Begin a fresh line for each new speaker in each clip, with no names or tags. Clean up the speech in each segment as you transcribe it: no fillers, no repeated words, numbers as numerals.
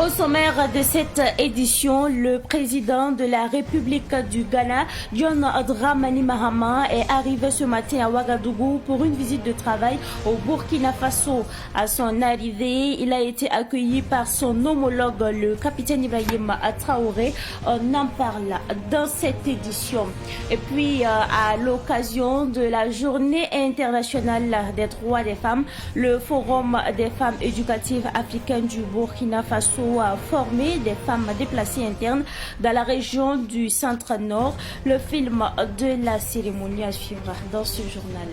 Au sommaire de cette édition, le président de la République du Ghana, John Dramani Mahama, est arrivé ce matin à Ouagadougou pour une visite de travail au Burkina Faso. À son arrivée, il a été accueilli par son homologue, le capitaine Ibrahim Traoré. On en parle dans cette édition. Et puis, à l'occasion de la Journée internationale des droits des femmes, le Forum des femmes éducatives africaines du Burkina Faso a formé des femmes déplacées internes dans la région du centre-nord. Le film de la cérémonie à suivre dans ce journal.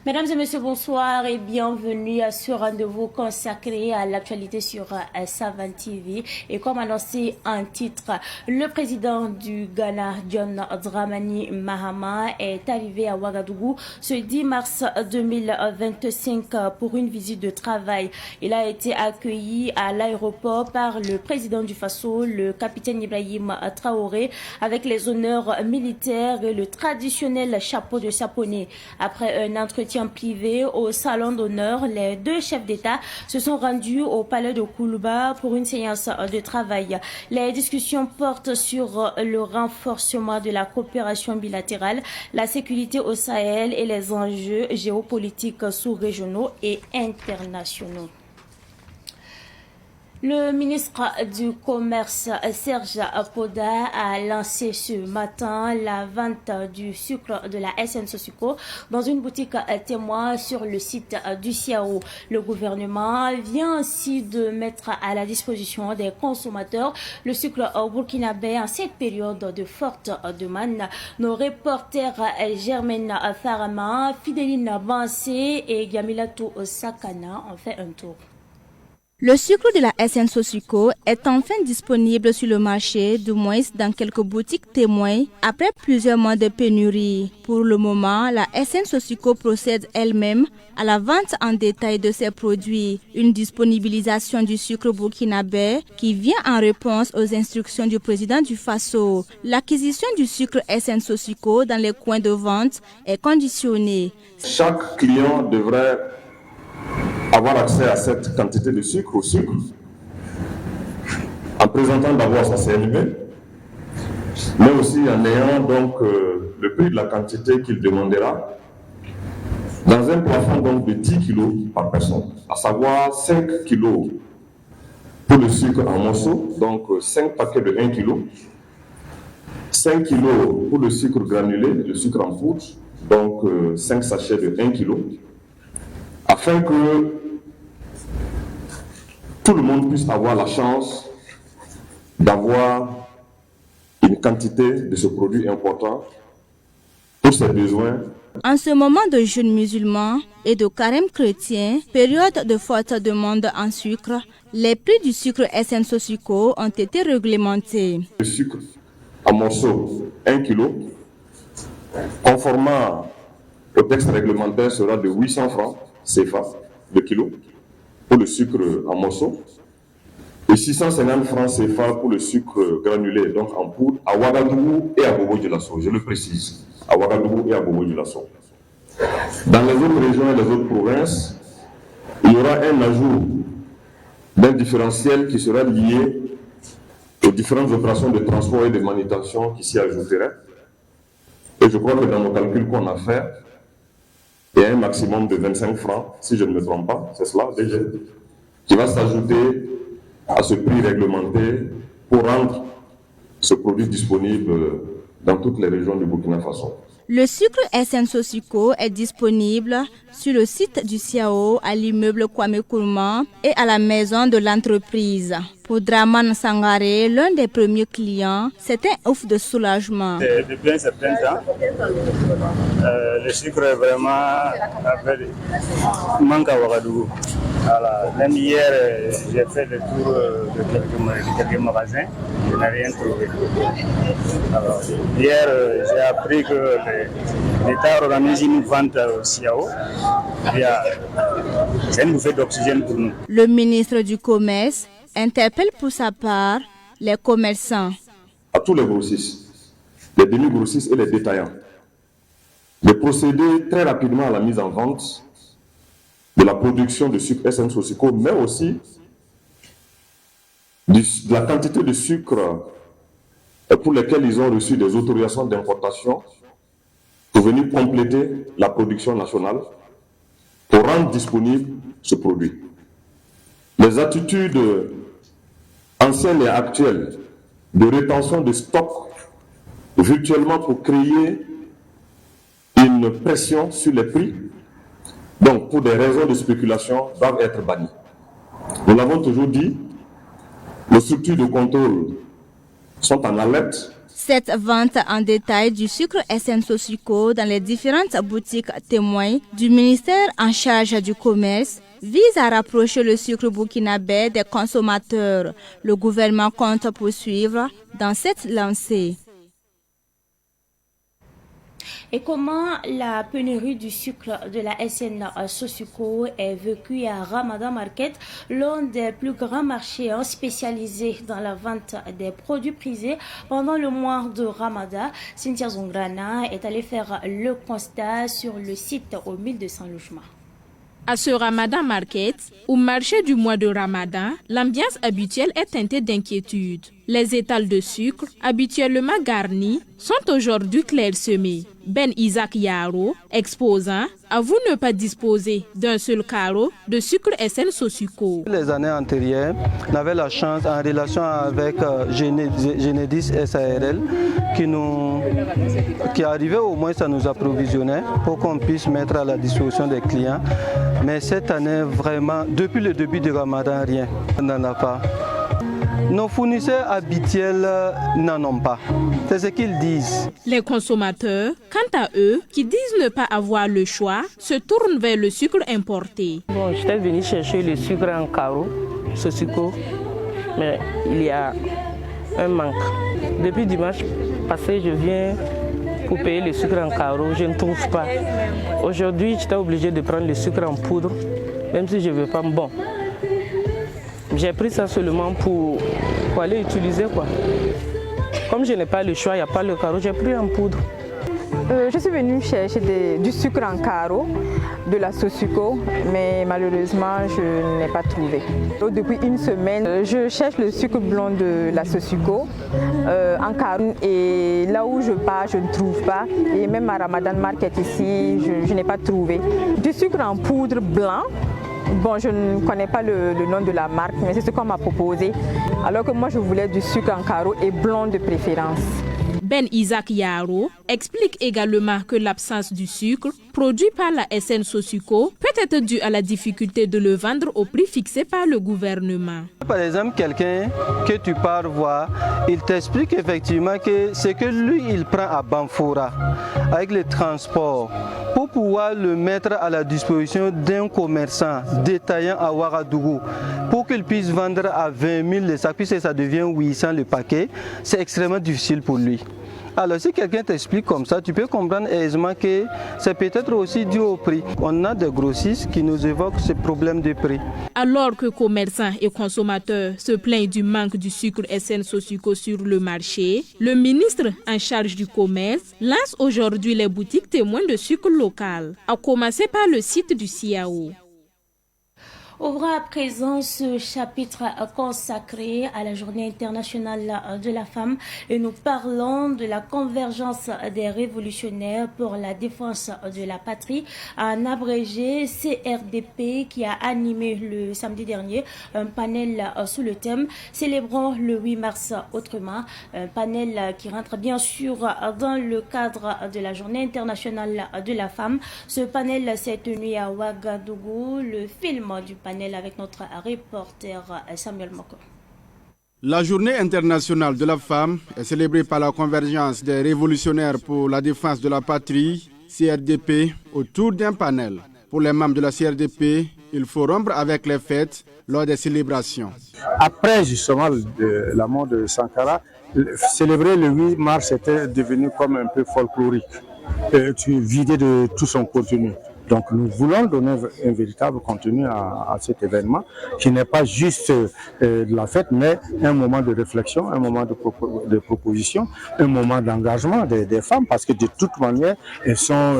Mesdames et messieurs, bonsoir et bienvenue à ce rendez-vous consacré à l'actualité sur Savane TV. Et comme annoncé en titre, le président du Ghana, John Dramani Mahama, est arrivé à Ouagadougou ce 10 mars 2025 pour une visite de travail. Il a été accueilli à l'aéroport par le président du Faso, le capitaine Ibrahim Traoré, avec les honneurs militaires et le traditionnel chapeau de saponné. Après un entretien privé au salon d'honneur, les deux chefs d'État se sont rendus au palais de Koulouba pour une séance de travail. Les discussions portent sur le renforcement de la coopération bilatérale, la sécurité au Sahel et les enjeux géopolitiques sous-régionaux et internationaux. Le ministre du Commerce, Serge Poda, a lancé ce matin la vente du sucre de la SN Sosiko dans une boutique témoin sur le site du CIAO. Le gouvernement vient ainsi de mettre à la disposition des consommateurs le sucre burkinabé en cette période de forte demande. Nos reporters Germaine Farama, Fideline Bansé et Gamilatou Sakana ont fait un tour.
Le sucre de la SN Sosiko est enfin disponible sur le marché, du moins dans quelques boutiques témoins, après plusieurs mois de pénurie. Pour le moment, la SN Sosiko procède elle-même à la vente en détail de ses produits. Une disponibilisation du sucre burkinabé qui vient en réponse aux instructions du président du Faso. L'acquisition du sucre SN Sosiko dans les coins de vente est conditionnée.
Chaque client devrait avoir accès à cette quantité de sucre au sucre en présentant d'abord sa CNV, mais aussi en ayant donc le prix de la quantité qu'il demandera dans un plafond donc de 10 kg par personne, à savoir 5 kg pour le sucre en morceaux, donc 5 paquets de 1 kg, 5 kg pour le sucre granulé, le sucre en poudre, donc 5 sachets de 1 kg, afin que tout le monde puisse avoir la chance d'avoir une quantité de ce produit important pour ses besoins.
En ce moment de jeûne musulman et de carême chrétien, période de forte demande en sucre, les prix du sucre SN Sosiko ont été réglementés.
Le sucre en morceaux 1 kg, conformément au texte réglementaire, sera de 800 francs CFA le kilo pour le sucre en morceaux et 650 francs CFA pour le sucre granulé, donc en poudre, à Ouagadougou et à Bobo-Dioulasso, je le précise, à Ouagadougou et à Bobo-Dioulasso. Dans les autres régions et les autres provinces, il y aura un ajout d'un différentiel qui sera lié aux différentes opérations de transport et de manutention qui s'y ajouteraient. Et je crois que dans nos calculs qu'on a fait, il y a un maximum de 25 francs, si je ne me trompe pas, c'est cela déjà, qui va s'ajouter à ce prix réglementé pour rendre ce produit disponible dans toutes les régions du Burkina Faso.
Le sucre SN Sosiko est disponible sur le site du CIAO, à l'immeuble Kwame Nkrumah et à la maison de l'entreprise. Pour Draman Sangaré, l'un des premiers clients, c'est un ouf de soulagement.
Depuis un certain temps, le sucre est vraiment manque à Ouagadougou. Voilà. Même hier, j'ai fait le tour de quelques magasins, je n'ai rien trouvé. Alors, hier, j'ai appris que l'État organise une vente au CIAO. C'est une bouffée d'oxygène pour nous.
Le ministre du Commerce interpelle pour sa part les commerçants.
À tous les grossistes, les demi-grossistes et les détaillants, de procéder très rapidement à la mise en vente de la production de sucre SN Sosiko, mais aussi de la quantité de sucre pour lesquels ils ont reçu des autorisations d'importation pour venir compléter la production nationale pour rendre disponible ce produit. Les attitudes anciennes et actuelles de rétention de stock virtuellement pour créer une pression sur les prix, donc pour des raisons de spéculation, doivent être bannies. Nous l'avons toujours dit, nos structures de contrôle sont en alerte.
Cette vente en détail du sucre SN Sosuco dans les différentes boutiques témoins du ministère en charge du commerce vise à rapprocher le sucre burkinabé des consommateurs. Le gouvernement compte poursuivre dans cette lancée.
Et comment la pénurie du sucre de la SN Sosuco est vécue à Ramadan Market, l'un des plus grands marchés spécialisés dans la vente des produits prisés pendant le mois de Ramadan. Cynthia Zongrana est allée faire le constat sur le site aux 1200 logements.
À ce Ramadan Market, au marché du mois de Ramadan, l'ambiance habituelle est teintée d'inquiétude. Les étals de sucre, habituellement garnis, sont aujourd'hui clairsemés. Ben Isaac Yaro, exposant, avoue ne pas disposer d'un seul carreau de sucre SN Sosuco.
Les années antérieures, on avait la chance en relation avec Genedis SARL qui arrivait au moins à nous approvisionner pour qu'on puisse mettre à la disposition des clients. Mais cette année, vraiment, depuis le début du Ramadan, rien, on n'en a pas. Nos fournisseurs habituels n'en ont pas. C'est ce qu'ils disent.
Les consommateurs, quant à eux, qui disent ne pas avoir le choix, se tournent vers le sucre importé.
Bon, j'étais venu chercher le sucre en carreau, ce sucre, mais il y a un manque. Depuis dimanche passé, je viens pour payer le sucre en carreau, je ne trouve pas. Aujourd'hui, j'étais obligé de prendre le sucre en poudre, même si je ne veux pas. Bon, j'ai pris ça seulement pour aller utiliser, quoi. Comme je n'ai pas le choix, il n'y a pas le carreau, j'ai pris en poudre.
Je suis venue chercher du sucre en carreau de la Sosuco, mais malheureusement je n'ai pas trouvé. Depuis une semaine, je cherche le sucre blanc de la Sosuco en carreau et là où je pars, je ne trouve pas. Et même à Ramadan Market ici, je n'ai pas trouvé. Du sucre en poudre blanc. Bon, je ne connais pas le nom de la marque, mais c'est ce qu'on m'a proposé. Alors que moi, je voulais du sucre en carreau et blanc de préférence.
Ben Isaac Yaro explique également que l'absence du sucre produit par la SN Sosuco peut être due à la difficulté de le vendre au prix fixé par le gouvernement.
Par exemple, quelqu'un que tu pars voir, il t'explique effectivement que ce que lui, il prend à Banfora avec le transport pour pouvoir le mettre à la disposition d'un commerçant détaillant à Ouagadougou pour qu'il puisse vendre à 20 000 les sacs, puisque ça devient 800 le paquet, c'est extrêmement difficile pour lui. Alors si quelqu'un t'explique comme ça, tu peux comprendre aisément que c'est peut-être aussi dû au prix. On a des grossistes qui nous évoquent ce problème de prix.
Alors que commerçants et consommateurs se plaignent du manque du sucre SN Sosuco sur le marché, le ministre en charge du commerce lance aujourd'hui les boutiques témoins de sucre local, à commencer par le site du CIAO.
Ouvrons à présent ce chapitre consacré à la Journée internationale de la femme et nous parlons de la convergence des révolutionnaires pour la défense de la patrie, en abrégé CRDP, qui a animé le samedi dernier un panel sous le thème « Célébrons le 8 mars autrement », un panel qui rentre bien sûr dans le cadre de la Journée internationale de la femme. Ce panel s'est tenu à Ouagadougou. Le film du panel avec notre reporter Samuel Moko.
La Journée internationale de la femme est célébrée par la convergence des révolutionnaires pour la défense de la patrie, CRDP, autour d'un panel. Pour les membres de la CRDP, il faut rompre avec les fêtes lors des célébrations.
Après justement la mort de Sankara, célébrer le 8 mars était devenu comme un peu folklorique, vidé de tout son contenu.
Donc nous voulons donner un véritable contenu à cet événement qui n'est pas juste de la fête, mais un moment de réflexion, un moment de proposition, un moment d'engagement des femmes, parce que de toute manière, elles sont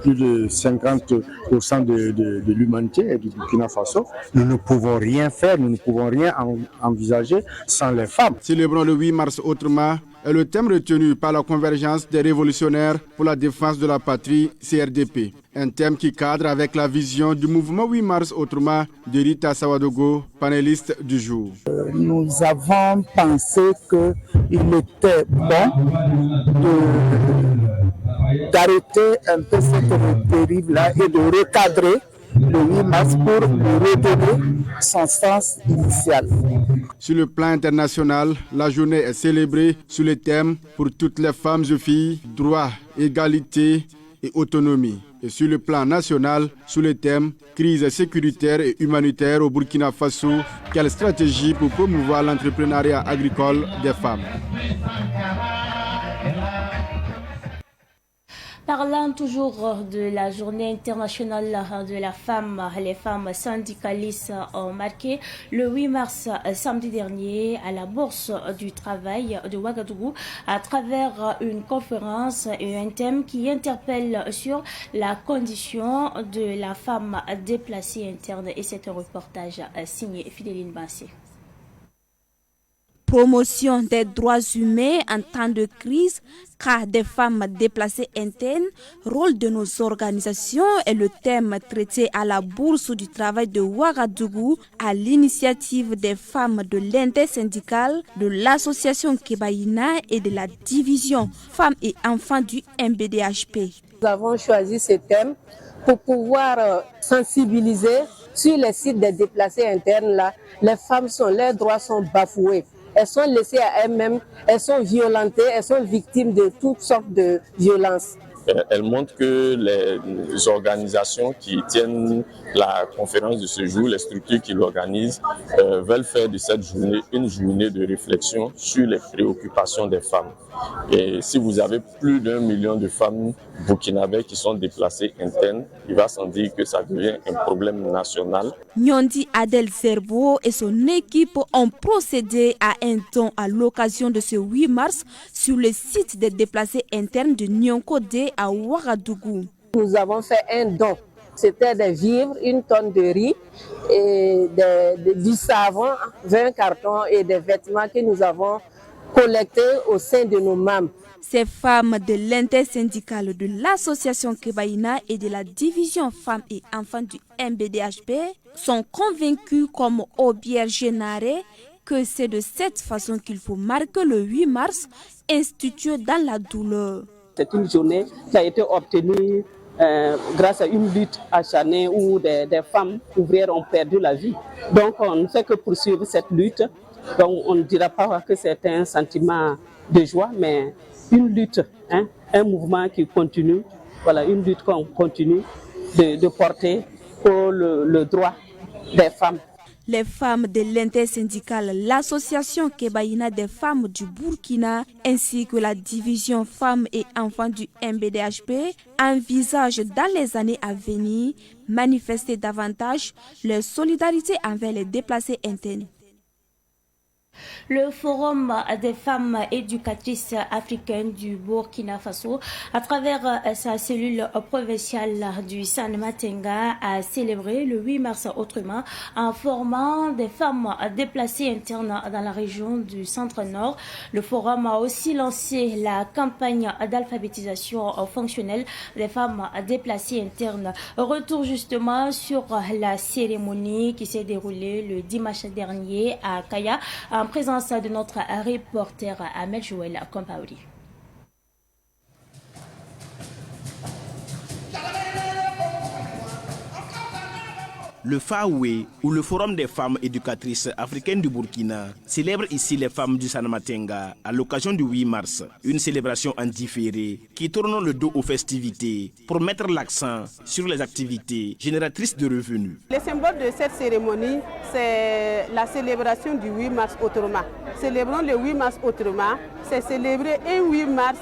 plus de 50% de l'humanité et du Burkina Faso. Nous ne pouvons rien faire, nous ne pouvons rien envisager sans les femmes.
Célébrons le 8 mars autrement est le thème retenu par la convergence des révolutionnaires pour la défense de la patrie, CRDP. Un thème qui cadre avec la vision du mouvement 8 mars autrement de Rita Sawadogo, panéliste du jour.
Nous avons pensé qu'il était bon d'arrêter un peu cette dérive-là et de recadrer le 8 mars pour redonner son sens initial.
Sur le plan international, la journée est célébrée sous le thème pour toutes les femmes et filles, droit, égalité et autonomie. Et sur le plan national, sous le thème crise sécuritaire et humanitaire au Burkina Faso, quelle stratégie pour promouvoir l'entrepreneuriat agricole des femmes?
Parlant toujours de la journée internationale de la femme, les femmes syndicalistes ont marqué le 8 mars samedi dernier à la Bourse du Travail de Ouagadougou à travers une conférence et un thème qui interpelle sur la condition de la femme déplacée interne. Et c'est un reportage signé Fidéline Bassé.
Promotion des droits humains en temps de crise, cas des femmes déplacées internes, rôle de nos organisations est le thème traité à la Bourse du Travail de Ouagadougou à l'initiative des femmes de l'intersyndicale, de l'association Kebaïna et de la division Femmes et Enfants du MBDHP.
Nous avons choisi ce thème pour pouvoir sensibiliser sur les sites des déplacés internes. Là, les femmes leurs droits sont bafoués. Elles sont laissées à elles-mêmes, elles sont violentées, elles sont victimes de toutes sortes de violences.
Elle montre que les organisations qui tiennent la conférence de ce jour, les structures qui l'organisent, veulent faire de cette journée une journée de réflexion sur les préoccupations des femmes. Et si vous avez plus d'1 million de femmes burkinabées qui sont déplacées internes, il va sans dire que ça devient un problème national.
Nyondi Adel Zerbo et son équipe ont procédé à un don à l'occasion de ce 8 mars sur le site des déplacés internes de Nyonkodé à Ouagadougou.
Nous avons fait un don. C'était des vivres, 1 tonne de riz, et du savon, 20 cartons et des vêtements que nous avons collectés au sein de nos membres.
Ces femmes de l'intersyndicale de l'association Kebaïna et de la division Femmes et Enfants du MBDHP sont convaincues comme Obière Génaré que c'est de cette façon qu'il faut marquer le 8 mars, institué dans la douleur.
C'est une journée qui a été obtenue grâce à une lutte acharnée où des femmes ouvrières ont perdu la vie. Donc on ne fait que poursuivre cette lutte. Donc on ne dira pas que c'est un sentiment de joie, mais une lutte, un mouvement qui continue, voilà, une lutte qu'on continue de porter pour le droit des femmes.
Les femmes de l'intersyndicale, l'association Kebaïna des femmes du Burkina ainsi que la division Femmes et Enfants du MBDHP envisagent dans les années à venir manifester davantage leur solidarité envers les déplacés internes.
Le Forum des femmes éducatrices africaines du Burkina Faso, à travers sa cellule provinciale du San-Matenga, a célébré le 8 mars autrement en formant des femmes déplacées internes dans la région du Centre-Nord. Le Forum a aussi lancé la campagne d'alphabétisation fonctionnelle des femmes déplacées internes. Retour justement sur la cérémonie qui s'est déroulée le dimanche dernier à Kaya, en présence de notre reporter Ahmed Joël Kompaouri.
Le FAWE, ou le Forum des femmes éducatrices africaines du Burkina, célèbre ici les femmes du San-Matenga à l'occasion du 8 mars, une célébration en différé qui tourne le dos aux festivités pour mettre l'accent sur les activités génératrices de revenus.
Le symbole de cette cérémonie, c'est la célébration du 8 mars autrement. Célébrons le 8 mars autrement, c'est célébrer un 8 mars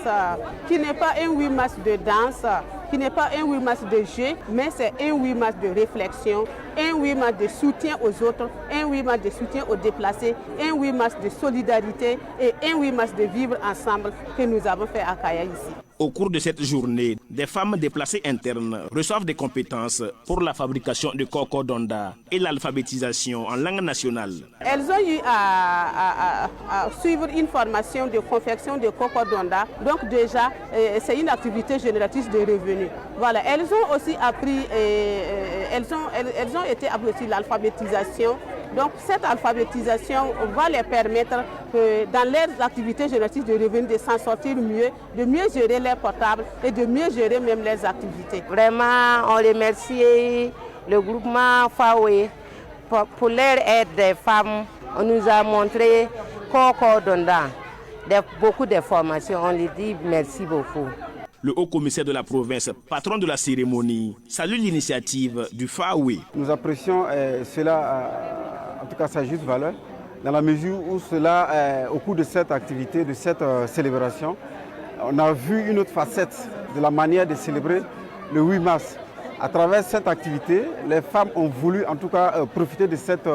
qui n'est pas un 8 mars de danse, qui n'est pas un 8 mars de jeu, mais c'est un 8 mars de réflexion, un 8 mars de soutien aux autres, un 8 mars de soutien aux déplacés, un 8 mars de solidarité et un 8 mars de vivre ensemble que nous avons fait à Kaya ici.
Au cours de cette journée, des femmes déplacées internes reçoivent des compétences pour la fabrication de coco donda et l'alphabétisation en langue nationale.
Elles ont eu à suivre une formation de confection de coco donda. Donc déjà, c'est une activité génératrice de revenus. Voilà, elles ont aussi appris, elles ont été appris l'alphabétisation. Donc cette alphabétisation va les permettre dans leurs activités génératrices de revenus de s'en sortir mieux, de mieux gérer leurs portables et de mieux gérer même leurs activités.
Vraiment, on remercie le groupement FAWE pour leur aide des femmes. On nous a montré Coco Donda, beaucoup de formations. On lui dit merci beaucoup.
Le haut-commissaire de la province, patron de la cérémonie, salue l'initiative du FAWE.
Nous apprécions cela, en tout cas sa juste valeur, dans la mesure où cela, au cours de cette activité, de cette célébration, on a vu une autre facette de la manière de célébrer le 8 mars. À travers cette activité, les femmes ont voulu en tout cas profiter de cette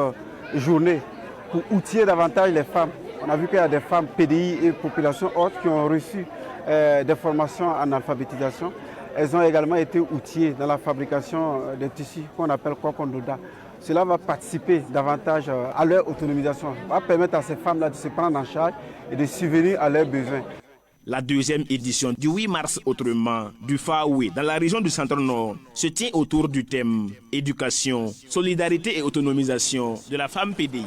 journée pour outiller davantage les femmes. On a vu qu'il y a des femmes PDI et populations hautes qui ont reçu des formations en alphabétisation. Elles ont également été outillées dans la fabrication des tissus qu'on appelle Kokondoda. Cela va participer davantage à leur autonomisation, va permettre à ces femmes-là de se prendre en charge et de subvenir à leurs besoins.
La deuxième édition du 8 mars autrement du FAWE dans la région du Centre-Nord se tient autour du thème éducation, solidarité et autonomisation de la femme PDI.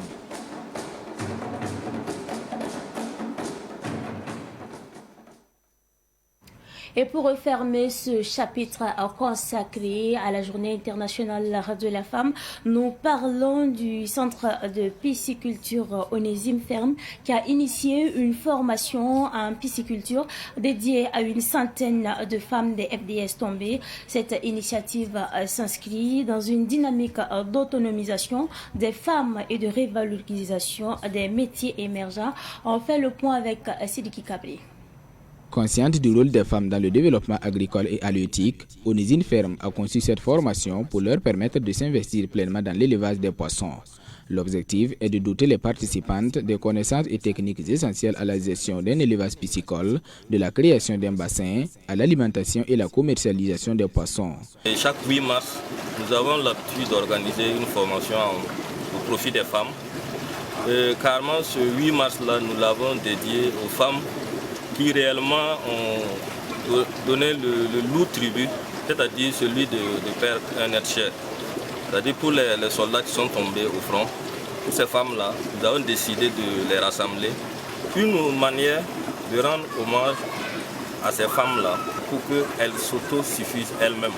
Et pour refermer ce chapitre consacré à la Journée internationale de la femme, nous parlons du Centre de pisciculture Onésime Ferme qui a initié une formation en pisciculture dédiée à une centaine de femmes des FDS tombées. Cette initiative s'inscrit dans une dynamique d'autonomisation des femmes et de révalorisation des métiers émergents. On fait le point avec Sidiki Kabri.
Consciente du rôle des femmes dans le développement agricole et halieutique, Onésime Ferme a conçu cette formation pour leur permettre de s'investir pleinement dans l'élevage des poissons. L'objectif est de doter les participantes de connaissances et techniques essentielles à la gestion d'un élevage piscicole, de la création d'un bassin, à l'alimentation et la commercialisation des poissons.
Et chaque 8 mars, nous avons l'habitude d'organiser une formation au profit des femmes. Carrément, ce 8 mars-là, nous l'avons dédié aux femmes qui réellement ont donné le lourd tribut, c'est-à-dire celui de perdre un être cher. C'est-à-dire pour les soldats qui sont tombés au front, pour ces femmes-là, nous avons décidé de les rassembler. Une manière de rendre hommage à ces femmes-là pour qu'elles s'autosuffisent elles-mêmes.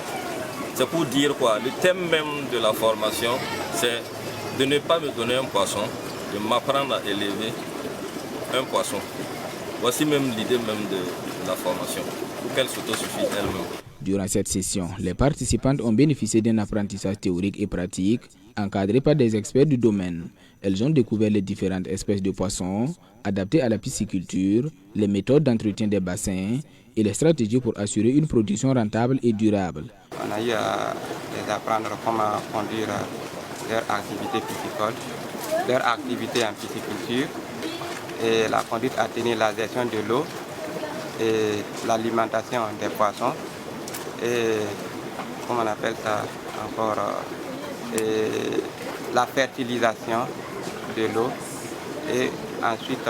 C'est pour dire quoi? Le thème même de la formation, c'est de ne pas me donner un poisson, de m'apprendre à élever un poisson. Voici même l'idée même de la formation, pour qu'elle s'autosuffise elle-même.
Durant cette session, les participantes ont bénéficié d'un apprentissage théorique et pratique, encadré par des experts du domaine. Elles ont découvert les différentes espèces de poissons, adaptées à la pisciculture, les méthodes d'entretien des bassins et les stratégies pour assurer une production rentable et durable.
On a eu à les apprendre comment conduire leur activité piscicole, leur activité en pisciculture, et la conduite à tenir la gestion de l'eau et l'alimentation des poissons et comment on appelle ça encore la fertilisation de l'eau et ensuite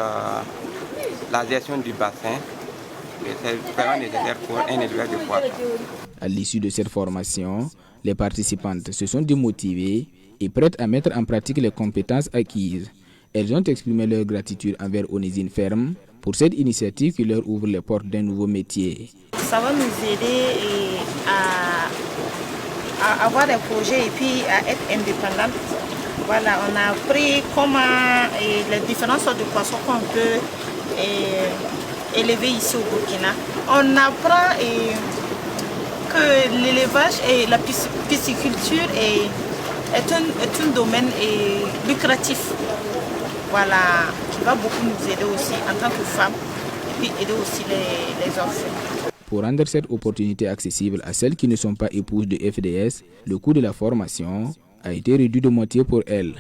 la gestion du bassin. C'est vraiment nécessaire pour un éleveur de poissons.
À l'issue de cette formation, les participantes se sont démotivées et prêtes à mettre en pratique les compétences acquises. Elles ont exprimé leur gratitude envers Onésime Ferme pour cette initiative qui leur ouvre les portes d'un nouveau métier.
Ça va nous aider à avoir des projets et puis à être indépendantes. Voilà, on a appris comment les différentes sortes de poissons qu'on peut élever ici au Burkina. On apprend que l'élevage et la pisciculture est un domaine lucratif. Voilà, qui va beaucoup nous aider aussi en tant que femmes et puis aider aussi les enfants.
Pour rendre cette opportunité accessible à celles qui ne sont pas épouses de FDS, le coût de la formation a été réduit de moitié pour elles.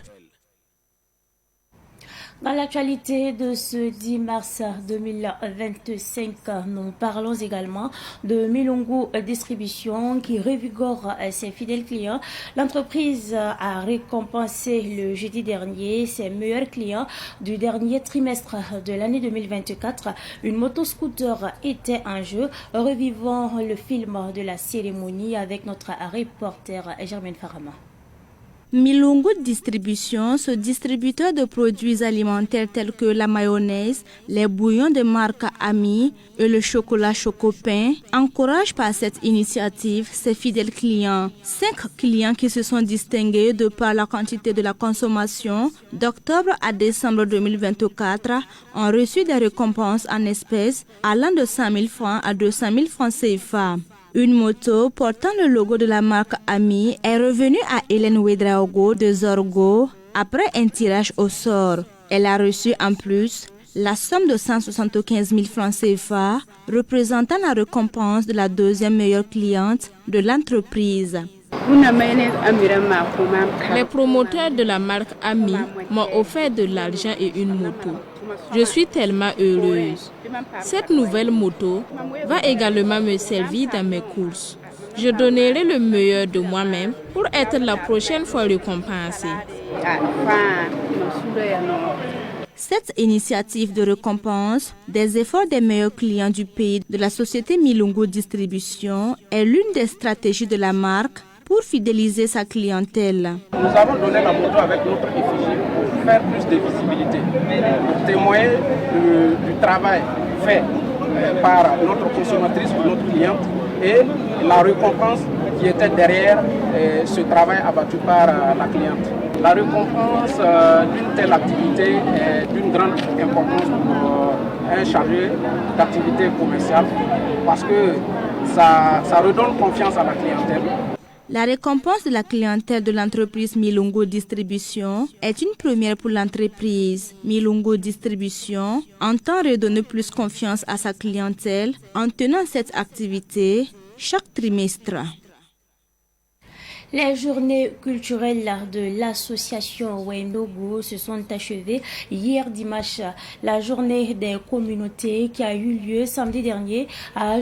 Dans l'actualité de ce 10 mars 2025, nous parlons également de Milongo Distribution qui revigore ses fidèles clients. L'entreprise a récompensé le jeudi dernier ses meilleurs clients du dernier trimestre de l'année 2024. Une moto-scooter était en jeu. Revivons le film de la cérémonie avec notre reporter Germaine Farama.
Milongo Distribution, ce distributeur de produits alimentaires tels que la mayonnaise, les bouillons de marque Ami et le chocolat Chocopin, encourage par cette initiative ses fidèles clients. 5 clients qui se sont distingués de par la quantité de la consommation d'octobre à décembre 2024 ont reçu des récompenses en espèces allant de 100 000 francs à 200 000 francs CFA. Une moto portant le logo de la marque Ami est revenue à Hélène Ouedraogo de Zorgo après un tirage au sort. Elle a reçu en plus la somme de 175 000 francs CFA, représentant la récompense de la deuxième meilleure cliente de l'entreprise.
Les promoteurs de la marque Ami m'ont offert de l'argent et une moto. Je suis tellement heureuse. Cette nouvelle moto va également me servir dans mes courses. Je donnerai le meilleur de moi-même pour être la prochaine fois récompensée.
Cette initiative de récompense des efforts des meilleurs clients du pays de la société Milongo Distribution est l'une des stratégies de la marque pour fidéliser sa clientèle.
Nous avons donné la moto avec notre effigie pour faire plus de visibilité, pour témoigner du travail fait par notre consommatrice ou notre cliente et la récompense qui était derrière ce travail abattu par la cliente. La récompense d'une telle activité est d'une grande importance pour un chargé d'activité commerciale parce que ça redonne confiance à la clientèle.
La récompense de la clientèle de l'entreprise Milongo Distribution est une première pour l'entreprise. Milongo Distribution entend redonner plus confiance à sa clientèle en tenant cette activité chaque trimestre.
Les journées culturelles de l'association Wendogo se sont achevées hier dimanche. La journée des communautés qui a eu lieu samedi dernier a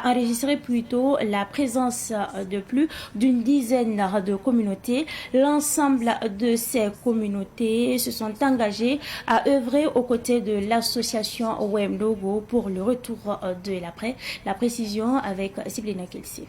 enregistré plutôt la présence de plus d'une dizaine de communautés. L'ensemble de ces communautés se sont engagées à œuvrer aux côtés de l'association Wendogo pour le retour de l'après. La précision avec Siblina Kelsi.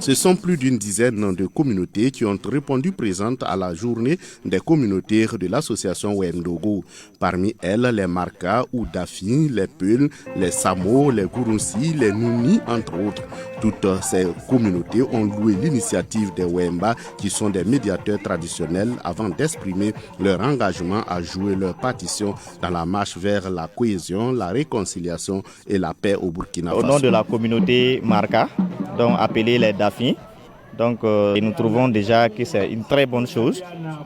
Ce sont plus d'une dizaine de communautés qui ont répondu présentes à la journée des communautaires de l'association Wendogo. Parmi elles, les Marka ou Dafi, les Peul, les Samo, les Gurunsi, les Nouni, entre autres. Toutes ces communautés ont loué l'initiative des Wemba, qui sont des médiateurs traditionnels, avant d'exprimer leur engagement à jouer leur partition dans la marche vers la cohésion, la réconciliation et la paix au Burkina Faso.
Au nom de la communauté Marka, donc appelée les Dafi, donc nous trouvons déjà que c'est une très bonne chose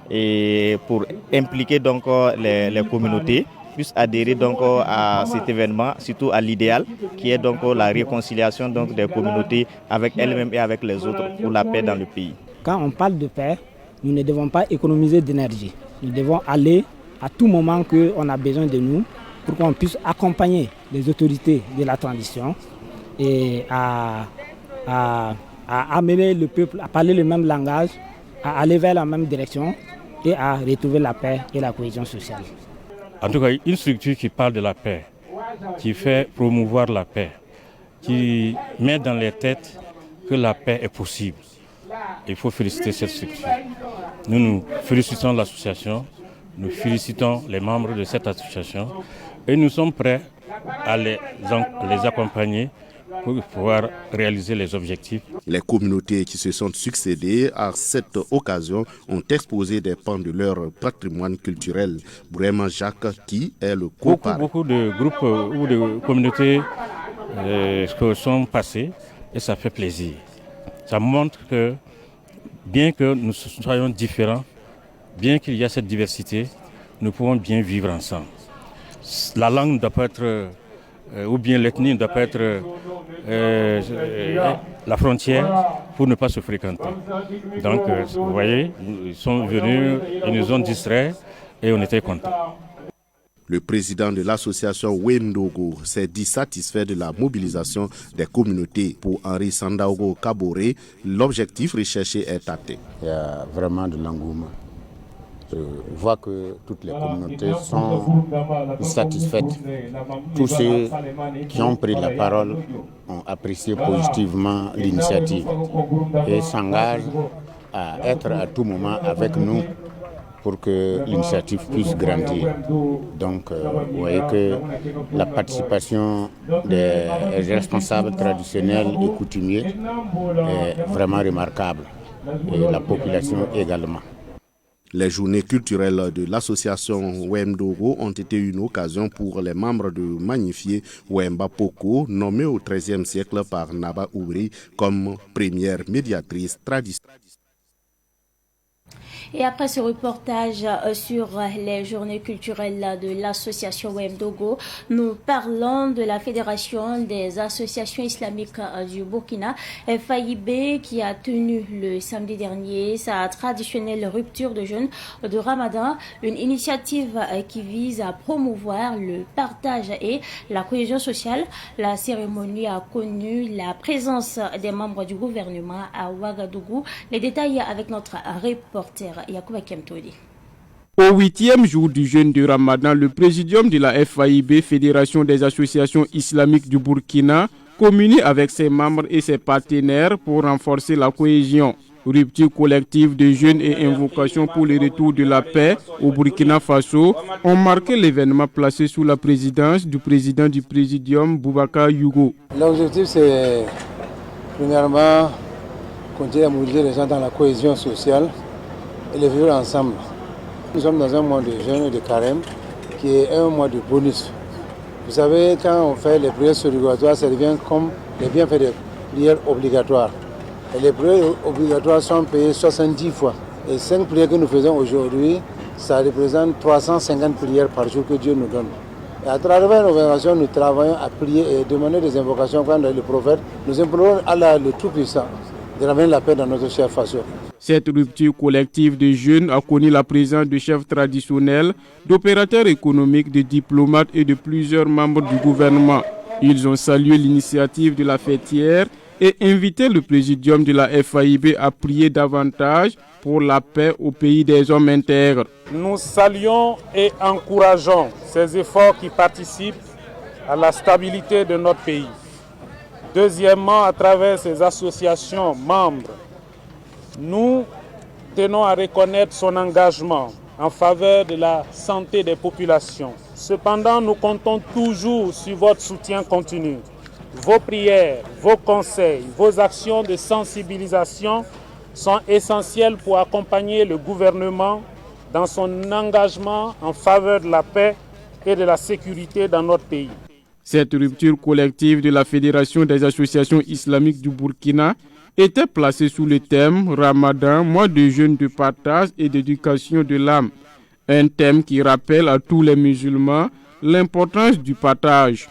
et pour impliquer donc les communautés puissent adhérer donc à cet événement, surtout à l'idéal qui est donc la réconciliation donc des communautés avec elles-mêmes et avec les autres pour la paix dans le pays.
Quand on parle de paix, nous ne devons pas économiser d'énergie. Nous devons aller à tout moment qu'on a besoin de nous pour qu'on puisse accompagner les autorités de la transition et à amener le peuple à parler le même langage, à aller vers la même direction et à retrouver la paix et la cohésion sociale.
En tout cas, une structure qui parle de la paix, qui fait promouvoir la paix, qui met dans les têtes que la paix est possible. Il faut féliciter cette structure. Nous félicitons l'association, nous félicitons les membres de cette association et nous sommes prêts à les accompagner pour pouvoir réaliser les objectifs.
Les communautés qui se sont succédées à cette occasion ont exposé des pans de leur patrimoine culturel. Vraiment Jacques, qui est le co-parrain.
Beaucoup de groupes ou de communautés sont passés et ça fait plaisir. Ça montre que bien que nous soyons différents, bien qu'il y a cette diversité, nous pouvons bien vivre ensemble. la langue ne doit pas être, ou bien l'ethnie ne doit pas être la frontière pour ne pas se fréquenter. Donc, vous voyez, ils sont venus, ils nous ont distraits et on était contents.
Le président de l'association Wendogo s'est dit satisfait de la mobilisation des communautés. Pour Henri Sandaogo Kaboré, l'objectif recherché est atteint.
Il y a vraiment de l'engouement. Je vois que toutes les communautés sont satisfaites. Tous ceux qui ont pris la parole ont apprécié positivement l'initiative et s'engagent à être à tout moment avec nous pour que l'initiative puisse grandir. Donc, vous voyez que la participation des responsables traditionnels et coutumiers est vraiment remarquable, et la population également.
Les journées culturelles de l'association Wendogo ont été une occasion pour les membres de magnifier Wemba Poko, nommée au XIIIe siècle par Naba Oubri comme première médiatrice traditionnelle.
Et après ce reportage sur les journées culturelles de l'association Wendogo, nous parlons de la Fédération des associations islamiques du Burkina, FAIB, qui a tenu le samedi dernier sa traditionnelle rupture de jeûne de Ramadan, une initiative qui vise à promouvoir le partage et la cohésion sociale. La cérémonie a connu la présence des membres du gouvernement à Ouagadougou. Les détails avec notre reporter Yacouba Kemtodi.
Au 8e jour du jeûne de Ramadan, le présidium de la FAIB, Fédération des associations islamiques du Burkina, communie avec ses membres et ses partenaires pour renforcer la cohésion. Rupture collective de jeûne et invocation pour le retour de la paix au Burkina Faso ont marqué l'événement placé sous la présidence du président du présidium, Boubacar Yougo.
L'objectif, c'est premièrement continuer à mobiliser les gens dans la cohésion sociale et les vivre ensemble. Nous sommes dans un mois de jeûne et de carême qui est un mois de bonus. Vous savez, quand on fait les prières surrogatoires, ça devient comme les bienfaits des prières obligatoires. Et les prières obligatoires sont payées 70 fois. Et 5 prières que nous faisons aujourd'hui, ça représente 350 prières par jour que Dieu nous donne. Et à travers nos invocations, nous travaillons à prier et demander des invocations quand le prophète. Nous implorons Allah le Tout-Puissant de ramener la paix dans notre cher Faso.
Cette rupture collective de jeunes a connu la présence de chefs traditionnels, d'opérateurs économiques, de diplomates et de plusieurs membres du gouvernement. Ils ont salué l'initiative de la fêtière et invité le présidium de la FAIB à prier davantage pour la paix au pays des hommes intègres.
Nous saluons et encourageons ces efforts qui participent à la stabilité de notre pays. Deuxièmement, à travers ces associations membres, nous tenons à reconnaître son engagement en faveur de la santé des populations. Cependant, nous comptons toujours sur votre soutien continu. Vos prières, vos conseils, vos actions de sensibilisation sont essentielles pour accompagner le gouvernement dans son engagement en faveur de la paix et de la sécurité dans notre pays.
Cette rupture collective de la Fédération des associations islamiques du Burkina était placée sous le thème Ramadan, mois de jeûne de partage et d'éducation de l'âme. Un thème qui rappelle à tous les musulmans l'importance du partage.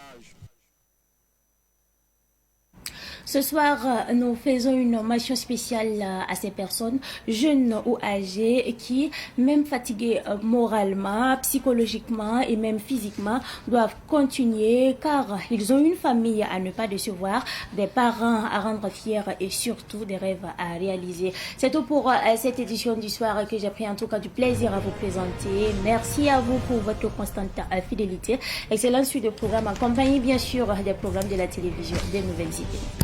Ce soir, nous faisons une mention spéciale à ces personnes, jeunes ou âgées, qui, même fatiguées moralement, psychologiquement et même physiquement, doivent continuer car ils ont une famille à ne pas décevoir, des parents à rendre fiers et surtout des rêves à réaliser. C'est tout pour cette édition du soir que j'ai pris en tout cas du plaisir à vous présenter. Merci à vous pour votre constante fidélité. Excellente suite de programmes, accompagné bien sûr des programmes de la télévision, des nouvelles idées.